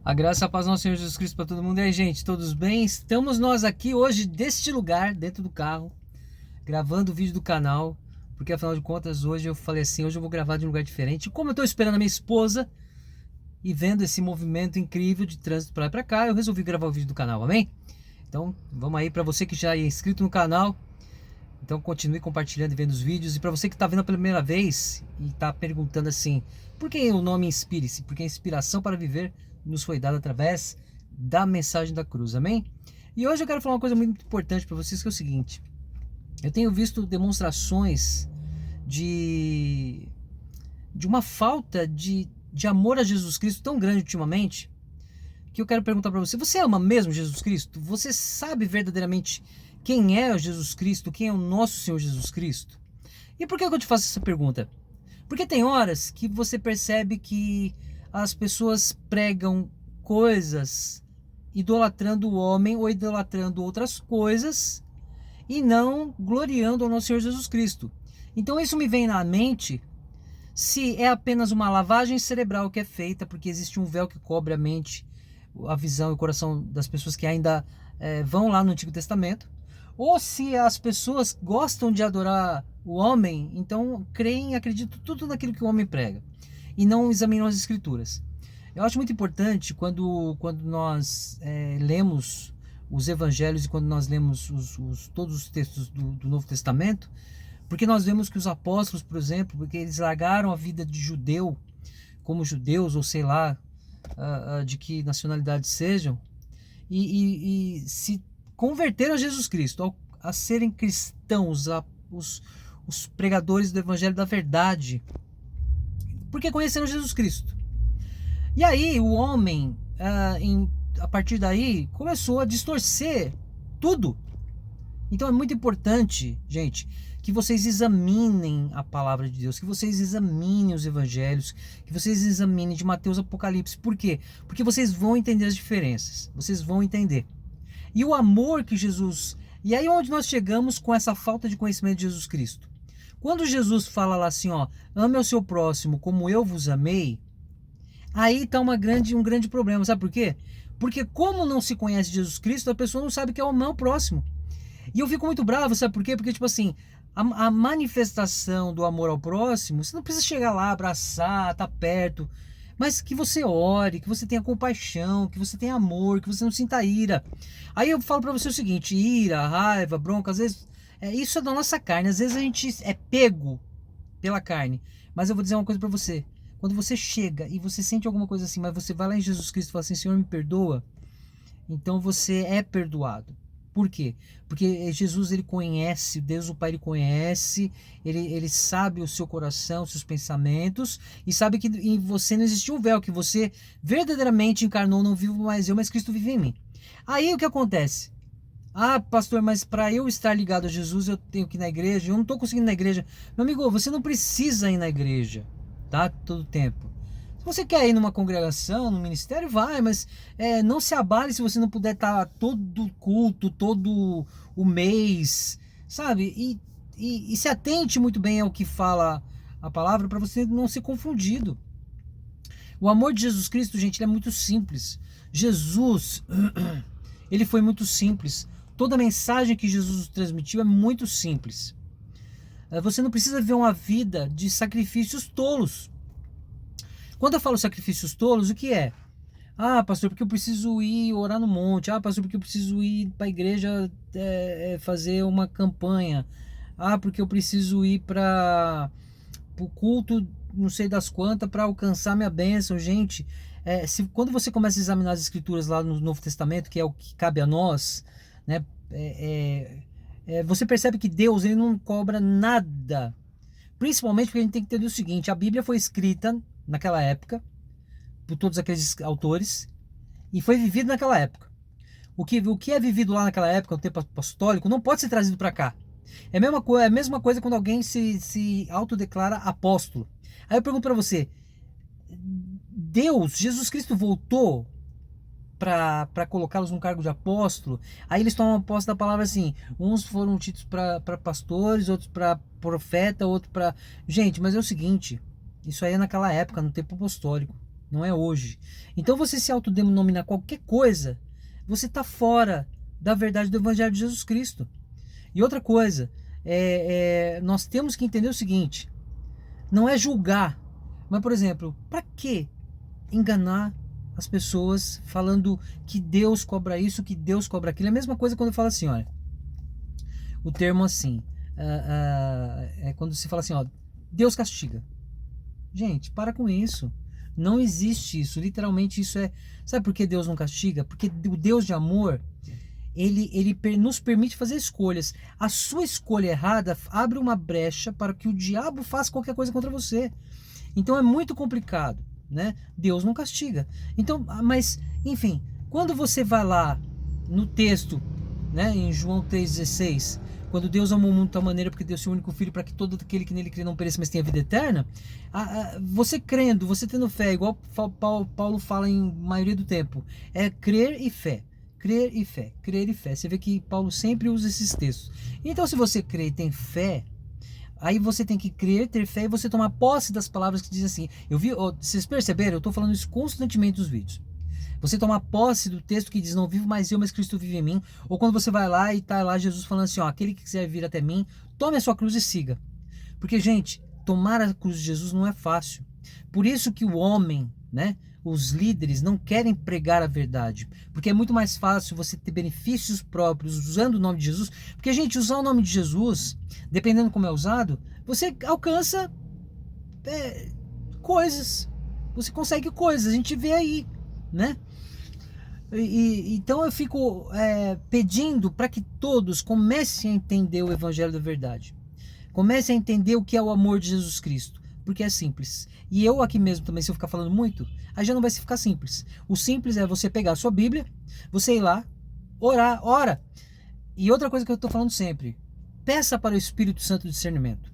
A graça e a paz do nosso Senhor Jesus Cristo para todo mundo. E aí, gente, todos bem? Estamos nós aqui hoje deste lugar, dentro do carro, gravando o vídeo do canal, porque afinal de contas hoje eu falei assim, hoje eu vou gravar de um lugar diferente. E como eu estou esperando a minha esposa e vendo esse movimento incrível de trânsito para lá e para cá, eu resolvi gravar o vídeo do canal, amém? Então, vamos aí, para você que já é inscrito no canal, então continue compartilhando e vendo os vídeos. E para você que está vendo a primeira vez e está perguntando assim, por que o nome Inspire-se? Porque a inspiração para viver nos foi dada através da mensagem da cruz, amém? E hoje eu quero falar uma coisa muito importante para vocês, que é o seguinte: eu tenho visto demonstrações de, de uma falta de amor a Jesus Cristo tão grande ultimamente, que eu quero perguntar para você: você ama mesmo Jesus Cristo? Você sabe verdadeiramente quem é Jesus Cristo? Quem é o nosso Senhor Jesus Cristo? E por que eu te faço essa pergunta? Porque tem horas que você percebe que as pessoas pregam coisas idolatrando o homem ou idolatrando outras coisas e não gloriando ao nosso Senhor Jesus Cristo. Então isso me vem na mente se é apenas uma lavagem cerebral que é feita, porque existe um véu que cobre a mente, a visão e o coração das pessoas que ainda vão lá no Antigo Testamento, ou se as pessoas gostam de adorar o homem, então creem e acreditam tudo naquilo que o homem prega e não examinam as escrituras. Eu acho muito importante quando nós lemos os evangelhos e quando nós lemos todos os textos do Novo Testamento, porque nós vemos que os apóstolos, por exemplo, porque eles largaram a vida de judeu como judeus, ou sei lá, de que nacionalidade sejam, e se converteram a Jesus Cristo, a serem cristãos, os pregadores do evangelho da verdade, porque conheceram Jesus Cristo. E aí o homem, a partir daí, começou a distorcer tudo. Então é muito importante, gente, que vocês examinem a palavra de Deus, que vocês examinem os evangelhos, que vocês examinem de Mateus a Apocalipse. Por quê? Porque vocês vão entender as diferenças, vocês vão entender. E o amor que Jesus... E aí onde nós chegamos com essa falta de conhecimento de Jesus Cristo? Quando Jesus fala lá assim, ó, ame ao seu próximo como eu vos amei, aí está um grande problema, sabe por quê? Porque como não se conhece Jesus Cristo, a pessoa não sabe que é amar o próximo. E eu fico muito bravo, sabe por quê? Porque, tipo assim, a manifestação do amor ao próximo, você não precisa chegar lá, abraçar, estar perto, mas que você ore, que você tenha compaixão, que você tenha amor, que você não sinta ira. Aí eu falo pra você o seguinte: ira, raiva, bronca, às vezes, isso é da nossa carne, às vezes a gente é pego pela carne. Mas eu vou dizer uma coisa pra você: quando você chega e você sente alguma coisa assim, mas você vai lá em Jesus Cristo e fala assim, Senhor, me perdoa, então você é perdoado. Por quê? Porque Jesus, ele conhece, Deus o Pai, ele conhece, ele sabe o seu coração, os seus pensamentos, e sabe que em você não existe um véu, que você verdadeiramente encarnou, não vivo mais eu, mas Cristo vive em mim. Aí o que acontece? Ah, pastor, mas para eu estar ligado a Jesus, eu tenho que ir na igreja, eu não estou conseguindo ir na igreja. Meu amigo, você não precisa ir na igreja, tá? Todo tempo. Se você quer ir numa congregação, num ministério, vai, mas não se abale se você não puder estar todo culto, todo o mês, sabe? E se atente muito bem ao que fala a palavra para você não ser confundido. O amor de Jesus Cristo, gente, ele é muito simples. Jesus, ele foi muito simples. Toda a mensagem que Jesus transmitiu é muito simples. Você não precisa viver uma vida de sacrifícios tolos. Quando eu falo sacrifícios tolos, o que é? Ah, pastor, porque eu preciso ir orar no monte. Ah, pastor, porque eu preciso ir para a igreja fazer uma campanha. Ah, porque eu preciso ir para o culto, não sei das quantas, para alcançar minha bênção. Gente, quando você começa a examinar as escrituras lá no Novo Testamento, que é o que cabe a nós, né? Você percebe que Deus, ele não cobra nada. Principalmente porque a gente tem que entender o seguinte: a Bíblia foi escrita naquela época por todos aqueles autores e foi vivido naquela época. O que é vivido lá naquela época, no tempo apostólico, não pode ser trazido para cá. É a mesma coisa quando alguém se autodeclara apóstolo. Aí eu pergunto para você: Deus, Jesus Cristo voltou para colocá-los no cargo de apóstolo? Aí eles tomam posse da palavra assim: uns foram títulos para pastores, outros para profeta, outros para... Gente, mas é o seguinte: isso aí é naquela época, no tempo apostólico. não é hoje. Então você se autodenominar qualquer coisa, você está fora da verdade do Evangelho de Jesus Cristo. E outra coisa, nós temos que entender o seguinte, não é julgar, mas, por exemplo, para que enganar as pessoas falando que Deus cobra isso, que Deus cobra aquilo? É a mesma coisa quando eu falo assim, olha, o termo assim, é quando se fala assim, ó, Deus castiga. Gente, para com isso. Não existe isso. Literalmente isso é... Sabe por que Deus não castiga? Porque o Deus de amor, ele nos permite fazer escolhas. A sua escolha errada abre uma brecha para que o diabo faça qualquer coisa contra você. Então é muito complicado, né? Deus não castiga. Então, mas, enfim, quando você vai lá no texto, né, em João 3,16, quando Deus amou o mundo de tal maneira porque deu seu único filho para que todo aquele que nele crê não pereça, mas tenha vida eterna, você crendo, você tendo fé, igual Paulo fala em maioria do tempo, é crer e fé. Crer e fé, crer e fé. Você vê que Paulo sempre usa esses textos. Então, se você crê e tem fé, aí você tem que crer, ter fé e você tomar posse das palavras que dizem assim. Vocês perceberam? Eu estou falando isso constantemente nos vídeos. Você tomar posse do texto que diz, não vivo mais eu, mas Cristo vive em mim. Ou quando você vai lá e está lá Jesus falando assim, ó, aquele que quiser vir até mim, tome a sua cruz e siga. Porque, gente, tomar a cruz de Jesus não é fácil. Por isso que o homem, né, os líderes não querem pregar a verdade. Porque é muito mais fácil você ter benefícios próprios usando o nome de Jesus. Porque, gente, usar o nome de Jesus, dependendo como é usado, você alcança coisas. Você consegue coisas, a gente vê aí, né? Então eu fico pedindo para que todos comecem a entender o Evangelho da Verdade. Comecem a entender o que é o amor de Jesus Cristo. Porque é simples. E eu aqui mesmo também, se eu ficar falando muito, aí já não vai ficar simples. O simples é você pegar a sua Bíblia, você ir lá, orar, ora. E outra coisa que eu estou falando sempre, peça para o Espírito Santo discernimento.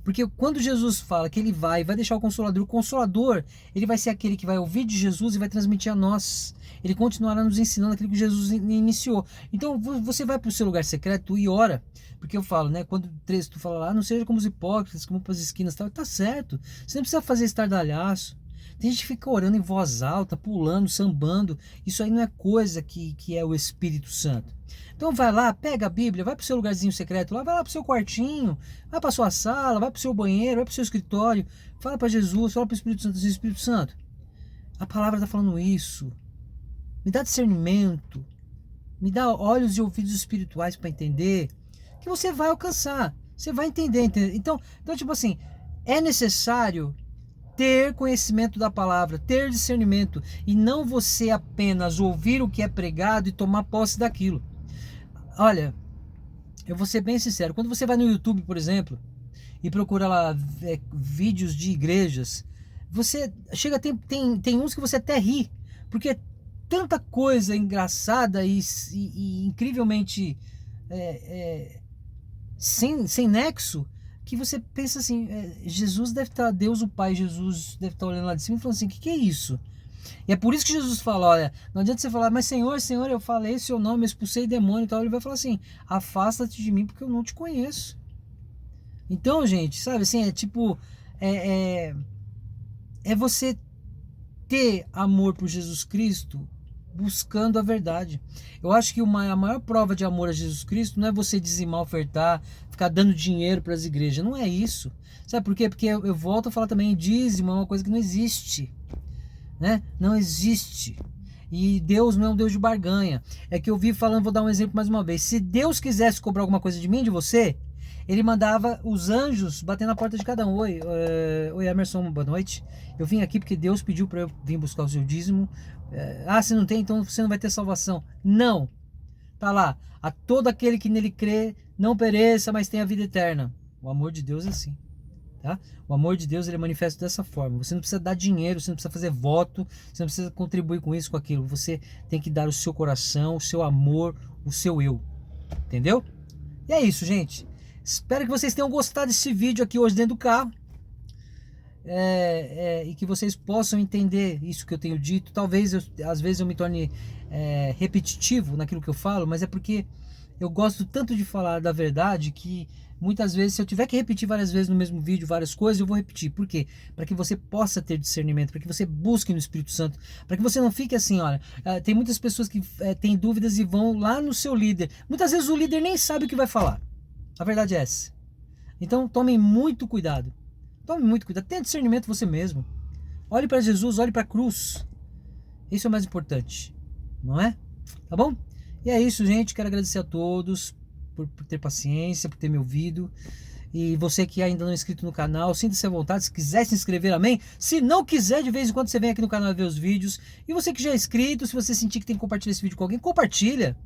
Porque quando Jesus fala que ele vai deixar o Consolador, ele vai ser aquele que vai ouvir de Jesus e vai transmitir a nós. Ele continuará nos ensinando aquilo que Jesus iniciou. Então você vai para o seu lugar secreto e ora. Porque eu falo, né? Quando o texto fala lá, não seja como os hipócritas, como para as esquinas, tá certo. Você não precisa fazer estardalhaço. Tem gente que fica orando em voz alta, pulando, sambando. Isso aí não é coisa que é o Espírito Santo. Então vai lá, pega a Bíblia, vai para o seu lugarzinho secreto lá, vai lá para o seu quartinho, vai para a sua sala, vai para o seu banheiro, vai para o seu escritório, fala para Jesus, fala para o Espírito Santo, Espírito Santo, a palavra está falando isso, me dá discernimento, me dá olhos e ouvidos espirituais para entender, que você vai alcançar, você vai entender. Então tipo assim, é necessário ter conhecimento da palavra, ter discernimento, e não você apenas ouvir o que é pregado e tomar posse daquilo. Olha, eu vou ser bem sincero, quando você vai no YouTube, por exemplo, e procura lá vídeos de igrejas, você chega, tem uns que você até ri, porque é tanta coisa engraçada e incrivelmente sem nexo, que você pensa assim, Jesus deve estar, Deus o Pai, Jesus deve estar olhando lá de cima e falando assim, o que é isso? E é por isso que Jesus fala, olha, não adianta você falar, mas Senhor, Senhor, eu falei seu nome, eu expulsei demônio e tal. Ele vai falar assim, afasta-te de mim porque eu não te conheço. Então, gente, sabe assim, é tipo, é você ter amor por Jesus Cristo buscando a verdade. Eu acho que a maior prova de amor a Jesus Cristo não é você dizimar, ofertar, ficar dando dinheiro para as igrejas. Não é isso. Sabe por quê? Porque eu volto a falar também, dízimo é uma coisa que não existe. Né? Não existe. E Deus não é um Deus de barganha. É que eu vi falando, vou dar um exemplo mais uma vez. Se Deus quisesse cobrar alguma coisa de mim, de você, ele mandava os anjos bater na porta de cada um. Oi, Emerson, boa noite. Eu vim aqui porque Deus pediu para eu vir buscar o seu dízimo. Se não tem, então você não vai ter salvação. Não. Tá lá. A todo aquele que nele crê, não pereça, mas tenha vida eterna. O amor de Deus é assim. Tá? O amor de Deus ele é manifesto dessa forma. Você não precisa dar dinheiro, você não precisa fazer voto, você não precisa contribuir com isso, com aquilo. Você tem que dar o seu coração, o seu amor, o seu eu. Entendeu? E é isso, gente. Espero que vocês tenham gostado desse vídeo aqui hoje dentro do carro. E que vocês possam entender isso que eu tenho dito. Talvez às vezes eu me torne repetitivo naquilo que eu falo, mas é porque Eu gosto tanto de falar da verdade que muitas vezes, se eu tiver que repetir várias vezes no mesmo vídeo várias coisas, eu vou repetir. Por quê? Para que você possa ter discernimento, para que você busque no Espírito Santo, para que você não fique assim, olha, tem muitas pessoas que têm dúvidas e vão lá no seu líder. Muitas vezes o líder nem sabe o que vai falar. A verdade é essa. Então tomem muito cuidado. Tome muito cuidado. Tenha discernimento você mesmo. Olhe para Jesus, olhe para a cruz. Isso é o mais importante, não é? Tá bom? E é isso, gente. Quero agradecer a todos por ter paciência, por ter me ouvido. E você que ainda não é inscrito no canal, sinta-se à vontade. Se quiser se inscrever, amém. Se não quiser, de vez em quando você vem aqui no canal ver os vídeos. E você que já é inscrito, se você sentir que tem que compartilhar esse vídeo com alguém, compartilha.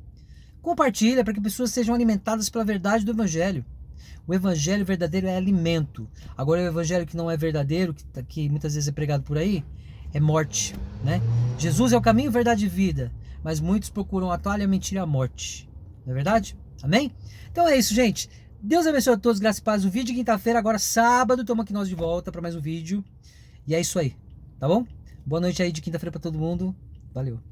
Compartilha para que pessoas sejam alimentadas pela verdade do Evangelho. O Evangelho verdadeiro é alimento. Agora o Evangelho que não é verdadeiro, que muitas vezes é pregado por aí, é morte, né? Jesus é o caminho, verdade e vida, mas muitos procuram a toalha, a mentira e a morte. Não é verdade? Amém? Então é isso, gente. Deus abençoe a todos, graças e paz. O vídeo de quinta-feira, agora sábado, estamos aqui nós de volta para mais um vídeo. E é isso aí, tá bom? Boa noite aí de quinta-feira para todo mundo. Valeu.